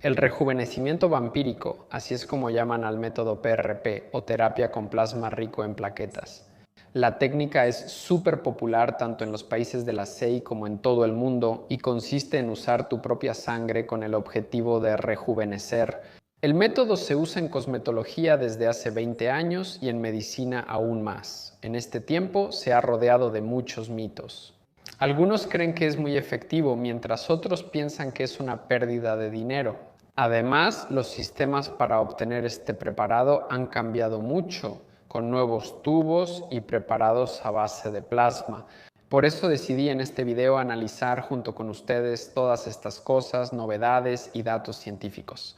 El rejuvenecimiento vampírico, así es como llaman al método PRP o terapia con plasma rico en plaquetas. La técnica es súper popular tanto en los países de la CEI como en todo el mundo y consiste en usar tu propia sangre con el objetivo de rejuvenecer. El método se usa en cosmetología desde hace 20 años y en medicina aún más. En este tiempo se ha rodeado de muchos mitos. Algunos creen que es muy efectivo, mientras otros piensan que es una pérdida de dinero. Además, los sistemas para obtener este preparado han cambiado mucho, con nuevos tubos y preparados a base de plasma. Por eso decidí en este video analizar junto con ustedes todas estas cosas, novedades y datos científicos.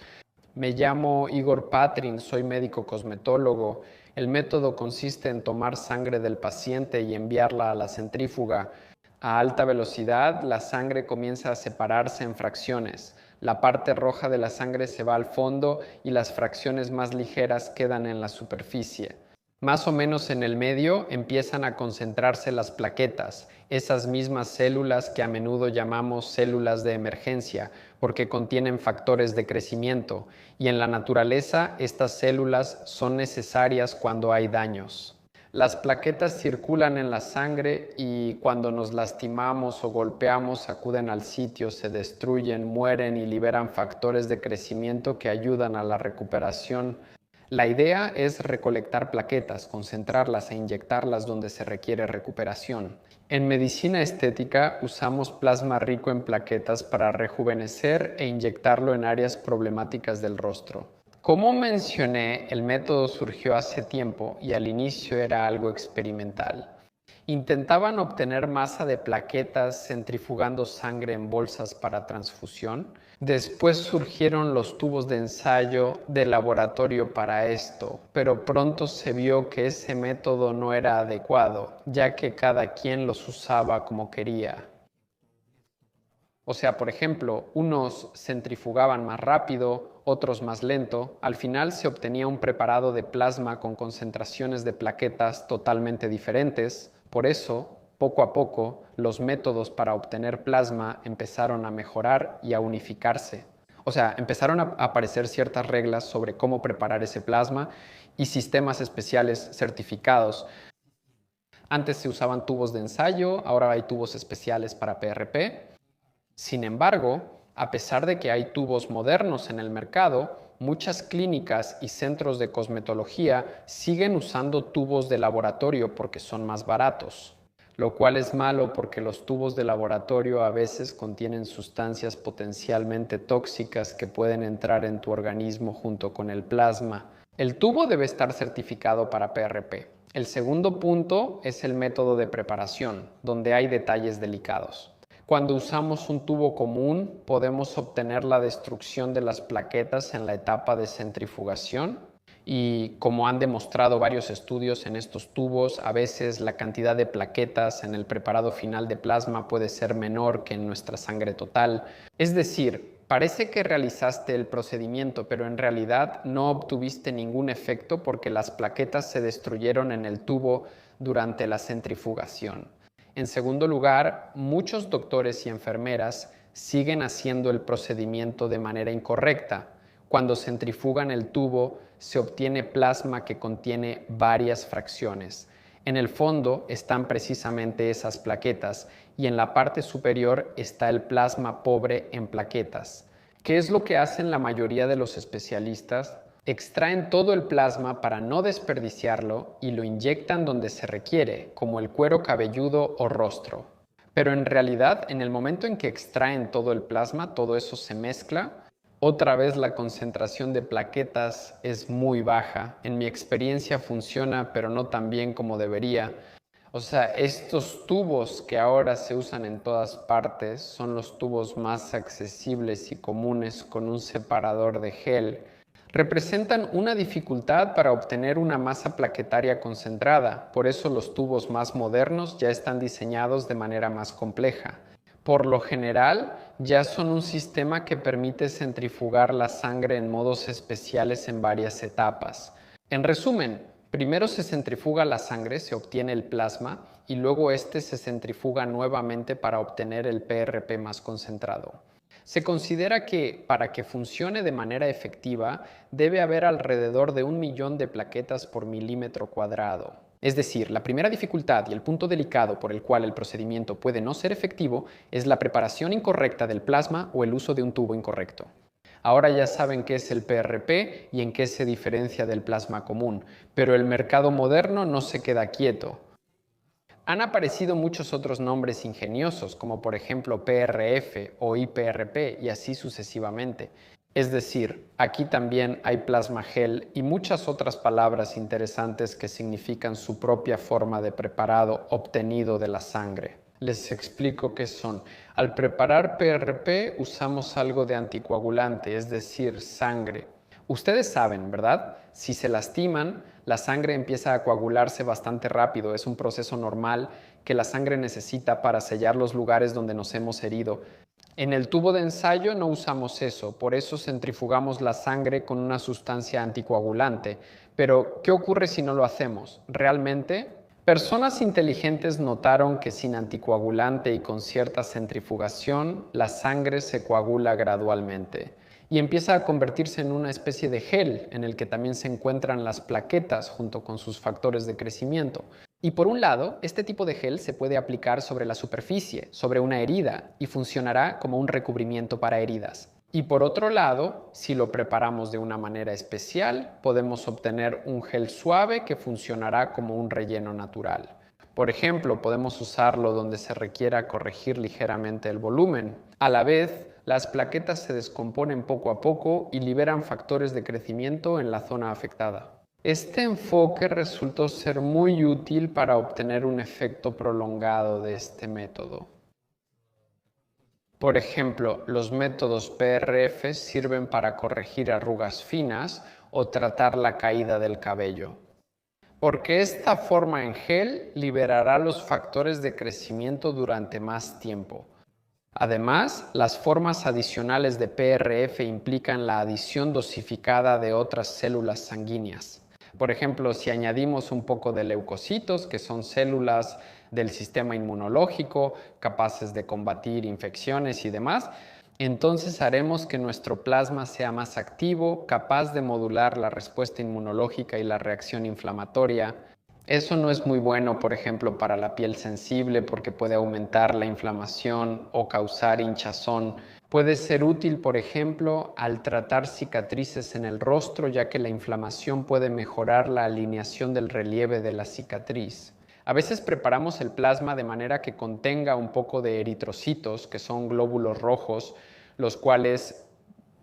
Me llamo Igor Patrin, soy médico cosmetólogo. El método consiste en tomar sangre del paciente y enviarla a la centrífuga. A alta velocidad, la sangre comienza a separarse en fracciones. La parte roja de la sangre se va al fondo y las fracciones más ligeras quedan en la superficie. Más o menos en el medio empiezan a concentrarse las plaquetas, esas mismas células que a menudo llamamos células de emergencia, porque contienen factores de crecimiento, y en la naturaleza estas células son necesarias cuando hay daños. Las plaquetas circulan en la sangre y cuando nos lastimamos o golpeamos acuden al sitio, se destruyen, mueren y liberan factores de crecimiento que ayudan a la recuperación. La idea es recolectar plaquetas, concentrarlas e inyectarlas donde se requiere recuperación. En medicina estética usamos plasma rico en plaquetas para rejuvenecer e inyectarlo en áreas problemáticas del rostro. Como mencioné, el método surgió hace tiempo y al inicio era algo experimental. Intentaban obtener masa de plaquetas centrifugando sangre en bolsas para transfusión. Después surgieron los tubos de ensayo de laboratorio para esto, pero pronto se vio que ese método no era adecuado, ya que cada quien los usaba como quería. O sea, por ejemplo, unos centrifugaban más rápido, otros más lento. Al final se obtenía un preparado de plasma con concentraciones de plaquetas totalmente diferentes. Por eso, poco a poco, los métodos para obtener plasma empezaron a mejorar y a unificarse. O sea, empezaron a aparecer ciertas reglas sobre cómo preparar ese plasma y sistemas especiales certificados. Antes se usaban tubos de ensayo, ahora hay tubos especiales para PRP. Sin embargo, a pesar de que hay tubos modernos en el mercado, muchas clínicas y centros de cosmetología siguen usando tubos de laboratorio porque son más baratos, lo cual es malo porque los tubos de laboratorio a veces contienen sustancias potencialmente tóxicas que pueden entrar en tu organismo junto con el plasma. El tubo debe estar certificado para PRP. El segundo punto es el método de preparación, donde hay detalles delicados. Cuando usamos un tubo común, podemos obtener la destrucción de las plaquetas en la etapa de centrifugación y, como han demostrado varios estudios en estos tubos, a veces la cantidad de plaquetas en el preparado final de plasma puede ser menor que en nuestra sangre total. Es decir, parece que realizaste el procedimiento, pero en realidad no obtuviste ningún efecto porque las plaquetas se destruyeron en el tubo durante la centrifugación. En segundo lugar, muchos doctores y enfermeras siguen haciendo el procedimiento de manera incorrecta. Cuando centrifugan el tubo, se obtiene plasma que contiene varias fracciones. En el fondo están precisamente esas plaquetas y en la parte superior está el plasma pobre en plaquetas. ¿Qué es lo que hacen la mayoría de los especialistas? Extraen todo el plasma para no desperdiciarlo y lo inyectan donde se requiere, como el cuero cabelludo o rostro. Pero en realidad, en el momento en que extraen todo el plasma, todo eso se mezcla. Otra vez la concentración de plaquetas es muy baja. En mi experiencia funciona, pero no tan bien como debería. O sea, estos tubos que ahora se usan en todas partes son los tubos más accesibles y comunes con un separador de gel. Representan una dificultad para obtener una masa plaquetaria concentrada, por eso los tubos más modernos ya están diseñados de manera más compleja. Por lo general, ya son un sistema que permite centrifugar la sangre en modos especiales en varias etapas. En resumen, primero se centrifuga la sangre, se obtiene el plasma y luego este se centrifuga nuevamente para obtener el PRP más concentrado. Se considera que para que funcione de manera efectiva debe haber alrededor de 1 millón de plaquetas por milímetro cuadrado. Es decir, la primera dificultad y el punto delicado por el cual el procedimiento puede no ser efectivo es la preparación incorrecta del plasma o el uso de un tubo incorrecto. Ahora ya saben qué es el PRP y en qué se diferencia del plasma común, pero el mercado moderno no se queda quieto. Han aparecido muchos otros nombres ingeniosos, como por ejemplo PRF o IPRP y así sucesivamente. Es decir, aquí también hay plasma gel y muchas otras palabras interesantes que significan su propia forma de preparado obtenido de la sangre. Les explico qué son. Al preparar PRP usamos algo de anticoagulante, es decir, sangre. Ustedes saben, ¿verdad? Si se lastiman, la sangre empieza a coagularse bastante rápido. Es un proceso normal que la sangre necesita para sellar los lugares donde nos hemos herido. En el tubo de ensayo no usamos eso, por eso centrifugamos la sangre con una sustancia anticoagulante. Pero, ¿qué ocurre si no lo hacemos? ¿Realmente? Personas inteligentes notaron que sin anticoagulante y con cierta centrifugación, la sangre se coagula gradualmente y empieza a convertirse en una especie de gel en el que también se encuentran las plaquetas junto con sus factores de crecimiento. Y por un lado, este tipo de gel se puede aplicar sobre la superficie, sobre una herida, y funcionará como un recubrimiento para heridas. Y por otro lado, si lo preparamos de una manera especial, podemos obtener un gel suave que funcionará como un relleno natural. Por ejemplo, podemos usarlo donde se requiera corregir ligeramente el volumen. A la vez, las plaquetas se descomponen poco a poco y liberan factores de crecimiento en la zona afectada. Este enfoque resultó ser muy útil para obtener un efecto prolongado de este método. Por ejemplo, los métodos PRF sirven para corregir arrugas finas o tratar la caída del cabello, porque esta forma en gel liberará los factores de crecimiento durante más tiempo. Además, las formas adicionales de PRF implican la adición dosificada de otras células sanguíneas. Por ejemplo, si añadimos un poco de leucocitos, que son células del sistema inmunológico capaces de combatir infecciones y demás, entonces haremos que nuestro plasma sea más activo, capaz de modular la respuesta inmunológica y la reacción inflamatoria. Eso no es muy bueno, por ejemplo, para la piel sensible porque puede aumentar la inflamación o causar hinchazón. Puede ser útil, por ejemplo, al tratar cicatrices en el rostro, ya que la inflamación puede mejorar la alineación del relieve de la cicatriz. A veces preparamos el plasma de manera que contenga un poco de eritrocitos, que son glóbulos rojos, los cuales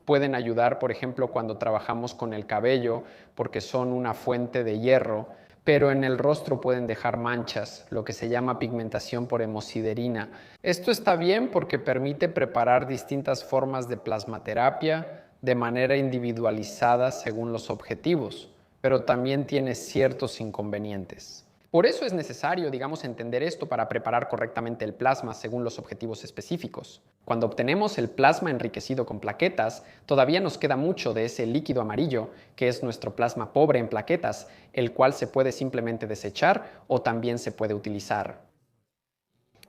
pueden ayudar, por ejemplo, cuando trabajamos con el cabello, porque son una fuente de hierro, pero en el rostro pueden dejar manchas, lo que se llama pigmentación por hemosiderina. Esto está bien porque permite preparar distintas formas de plasmaterapia de manera individualizada según los objetivos, pero también tiene ciertos inconvenientes. Por eso es necesario, entender esto para preparar correctamente el plasma según los objetivos específicos. Cuando obtenemos el plasma enriquecido con plaquetas, todavía nos queda mucho de ese líquido amarillo, que es nuestro plasma pobre en plaquetas, el cual se puede simplemente desechar o también se puede utilizar.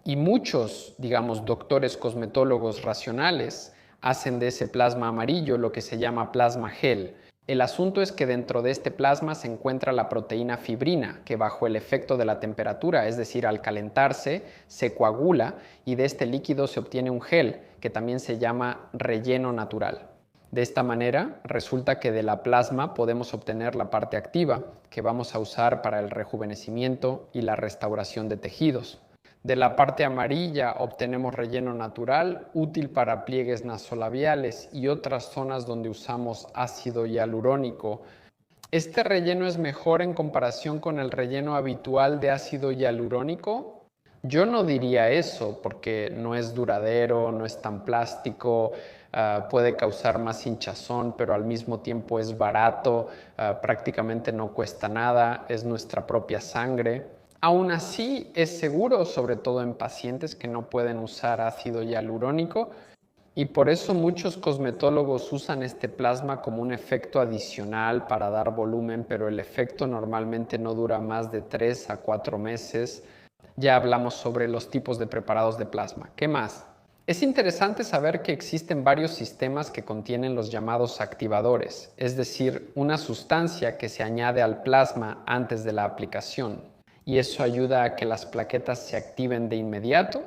Y muchos, doctores cosmetólogos racionales, hacen de ese plasma amarillo lo que se llama plasma gel. El asunto es que dentro de este plasma se encuentra la proteína fibrina, que bajo el efecto de la temperatura, es decir, al calentarse, se coagula y de este líquido se obtiene un gel, que también se llama relleno natural. De esta manera, resulta que de la plasma podemos obtener la parte activa, que vamos a usar para el rejuvenecimiento y la restauración de tejidos. De la parte amarilla obtenemos relleno natural, útil para pliegues nasolabiales y otras zonas donde usamos ácido hialurónico. ¿Este relleno es mejor en comparación con el relleno habitual de ácido hialurónico? Yo no diría eso, porque no es duradero, no es tan plástico, puede causar más hinchazón, pero al mismo tiempo es barato, prácticamente no cuesta nada, es nuestra propia sangre. Aún así, es seguro, sobre todo en pacientes que no pueden usar ácido hialurónico, y por eso muchos cosmetólogos usan este plasma como un efecto adicional para dar volumen, pero el efecto normalmente no dura más de 3 a 4 meses. Ya hablamos sobre los tipos de preparados de plasma. ¿Qué más? Es interesante saber que existen varios sistemas que contienen los llamados activadores, es decir, una sustancia que se añade al plasma antes de la aplicación, y eso ayuda a que las plaquetas se activen de inmediato.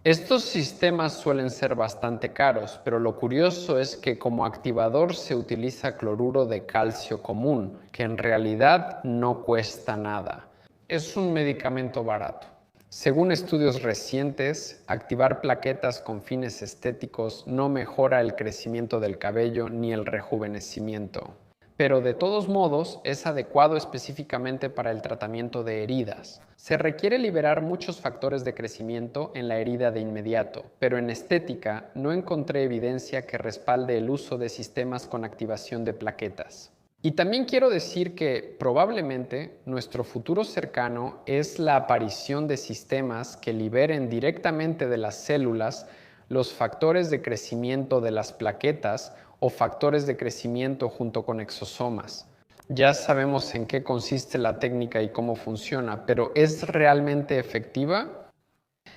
Estos sistemas suelen ser bastante caros, pero lo curioso es que como activador se utiliza cloruro de calcio común, que en realidad no cuesta nada. Es un medicamento barato. Según estudios recientes, activar plaquetas con fines estéticos no mejora el crecimiento del cabello ni el rejuvenecimiento, pero de todos modos es adecuado específicamente para el tratamiento de heridas. Se requiere liberar muchos factores de crecimiento en la herida de inmediato, pero en estética no encontré evidencia que respalde el uso de sistemas con activación de plaquetas. Y también quiero decir que probablemente nuestro futuro cercano es la aparición de sistemas que liberen directamente de las células los factores de crecimiento de las plaquetas o factores de crecimiento junto con exosomas. Ya sabemos en qué consiste la técnica y cómo funciona, pero ¿es realmente efectiva?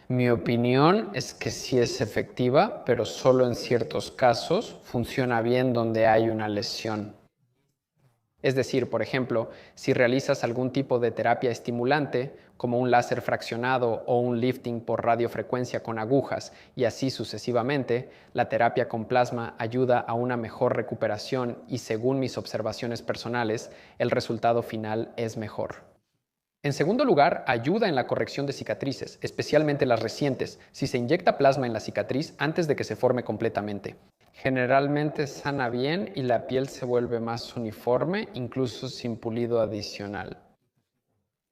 Mi opinión es que sí es efectiva, pero solo en ciertos casos. Funciona bien donde hay una lesión. Es decir, por ejemplo, si realizas algún tipo de terapia estimulante, como un láser fraccionado o un lifting por radiofrecuencia con agujas y así sucesivamente, la terapia con plasma ayuda a una mejor recuperación y según mis observaciones personales, el resultado final es mejor. En segundo lugar, ayuda en la corrección de cicatrices, especialmente las recientes, si se inyecta plasma en la cicatriz antes de que se forme completamente. Generalmente sana bien y la piel se vuelve más uniforme, incluso sin pulido adicional.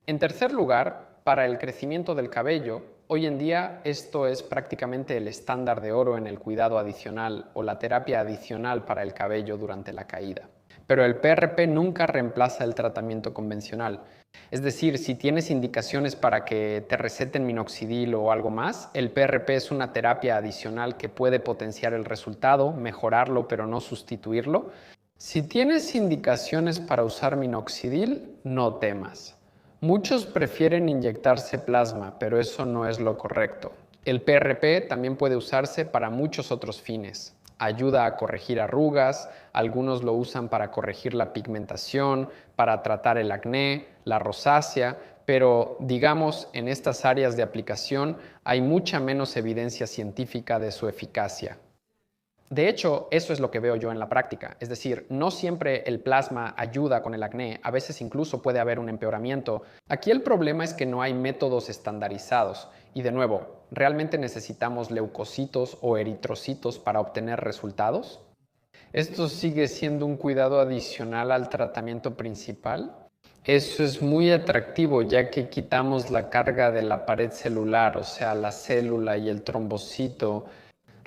En tercer lugar, para el crecimiento del cabello, hoy en día esto es prácticamente el estándar de oro en el cuidado adicional o la terapia adicional para el cabello durante la caída. Pero el PRP nunca reemplaza el tratamiento convencional. Es decir, si tienes indicaciones para que te receten minoxidil o algo más, el PRP es una terapia adicional que puede potenciar el resultado, mejorarlo, pero no sustituirlo. Si tienes indicaciones para usar minoxidil, no temas. Muchos prefieren inyectarse plasma, pero eso no es lo correcto. El PRP también puede usarse para muchos otros fines. Ayuda a corregir arrugas, algunos lo usan para corregir la pigmentación, para tratar el acné, la rosácea, pero digamos en estas áreas de aplicación hay mucha menos evidencia científica de su eficacia. De hecho, eso es lo que veo yo en la práctica. Es decir, no siempre el plasma ayuda con el acné, a veces incluso puede haber un empeoramiento. Aquí el problema es que no hay métodos estandarizados. Y de nuevo, ¿realmente necesitamos leucocitos o eritrocitos para obtener resultados? ¿Esto sigue siendo un cuidado adicional al tratamiento principal? Eso es muy atractivo ya que quitamos la carga de la pared celular, o sea, la célula y el trombocito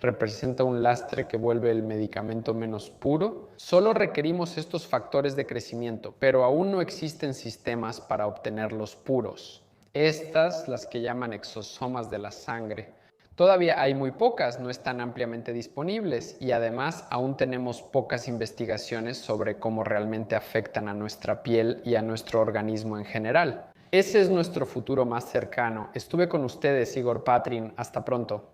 representa un lastre que vuelve el medicamento menos puro. Solo requerimos estos factores de crecimiento, pero aún no existen sistemas para obtenerlos puros. Estas, las que llaman exosomas de la sangre. Todavía hay muy pocas, no están ampliamente disponibles y además aún tenemos pocas investigaciones sobre cómo realmente afectan a nuestra piel y a nuestro organismo en general. Ese es nuestro futuro más cercano. Estuve con ustedes, Igor Patrin. Hasta pronto.